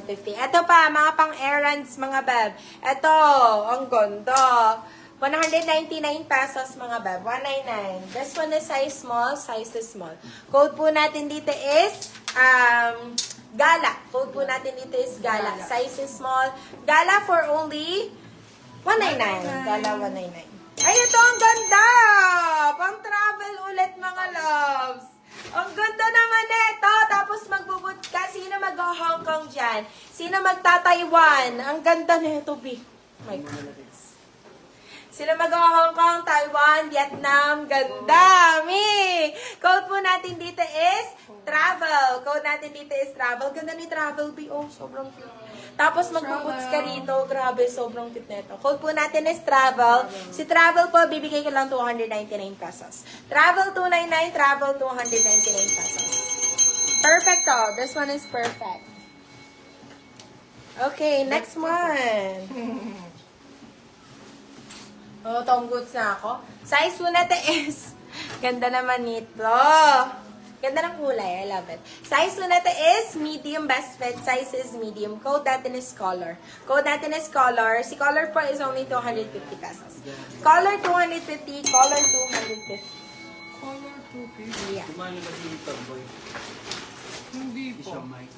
150. Ito pa, mga pang-errands, mga beb. Ito, ang ganda. 199 pesos, mga beb. 199. This one is size is small. Code po natin dito is, Gala. Code po natin dito is Gala. Size is small. Gala for only 199. Gala 199. Ay, ito ang ganda! Pang-travel ulit, mga loves. Ang ganda naman ito. Tapos magbubut ka. Sino mag-Hong Kong dyan? Sino magta-Taiwan? Ang ganda nito, B. My goodness. Sino mag-Hong Kong, Taiwan, Vietnam? Ganda, Mi! Code po natin dito is travel. Code natin dito is travel. Ganda ni travel, B. Oh, sobrang cute. Tapos magbubuts ka rito. Grabe, sobrang cute nito. Code po natin is travel. Si travel po, bibigay ko lang 299 pesos. Travel 299, travel 299 pesos. Perfect oh. This one is perfect. Okay, next one. Oh, tong goods na ako. Size po natin is, ganda naman nito. Ganda ng kulay. I love it. Size po natin is medium best fit. Size is medium. Code natin is color. Code natin is color. Si color po is only 250 pesos. Color 250. Color 250. Color 250? Yeah. Kumano ba si Tomboy? Hindi Hindi po. siya Mike.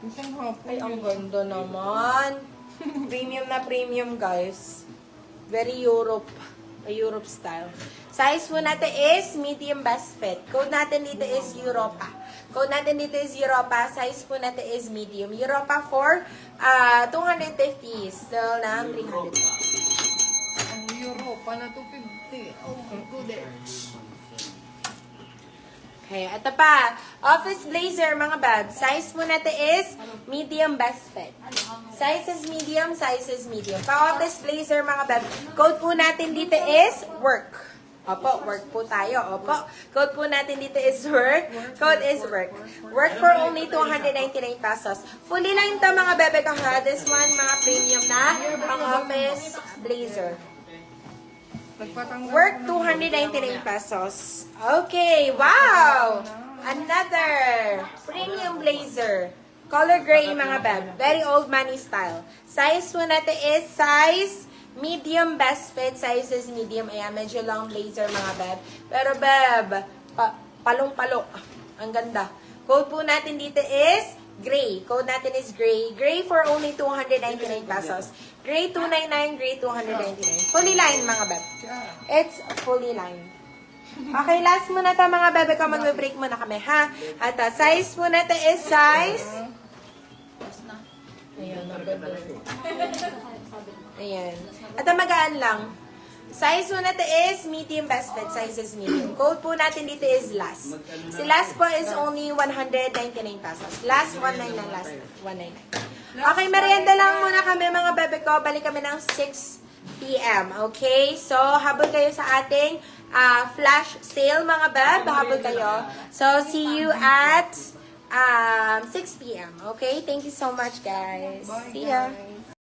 Isang hapon Ay, ang yun. ganda naman. Premium na premium, guys. Very Europe. Europe style. Size po natin is medium best fit. Code natin dito is Europa. Code natin dito is Europa. Size po natin is medium. Europa for 250. Still na 300. Ang Europa na 250. Oh my goodness. Okay, ito pa. Office blazer, mga bag. Size po natin is medium best fit. Size is medium, size is medium. Pa-office blazer, mga bag. Code po natin dito is work. Opo, work po tayo. Opo. Code po natin dito is work. Code is work. Work for only 299 pesos. Fully line to, mga bebe ko ha. This one, mga premium na pang-office blazer. Nagpatanggal Work ko ng 299 pesos. Okay, wow! Another premium blazer. Color gray, mga beb. Very old money style. Size po natin is size medium best fit. Size is medium. Ayan, medyo long blazer, mga beb. Pero beb, palong-palo. Ang ganda. Code po natin dito is gray. Code natin is gray. Gray for only 299 pesos. Gray 299, gray 299. Fully line, mga beb. It's fully line. Okay, last muna ta, mga bebe ko. Mag-break muna kami, ha? At size muna ta is size. Ayan, ayan. At magaan lang. Size po natin is medium best fit. Size is medium. Code po natin dito is last. Si last po is only 199 pesos. Last 199, last 199. Okay, merienda lang muna kami, mga bebe ko. Balik kami ng 6 p.m. Okay? So, habol kayo sa ating flash sale, mga beb. Habol kayo. So, see you at 6 p.m. Okay? Thank you so much, guys. Bye, See ya. guys.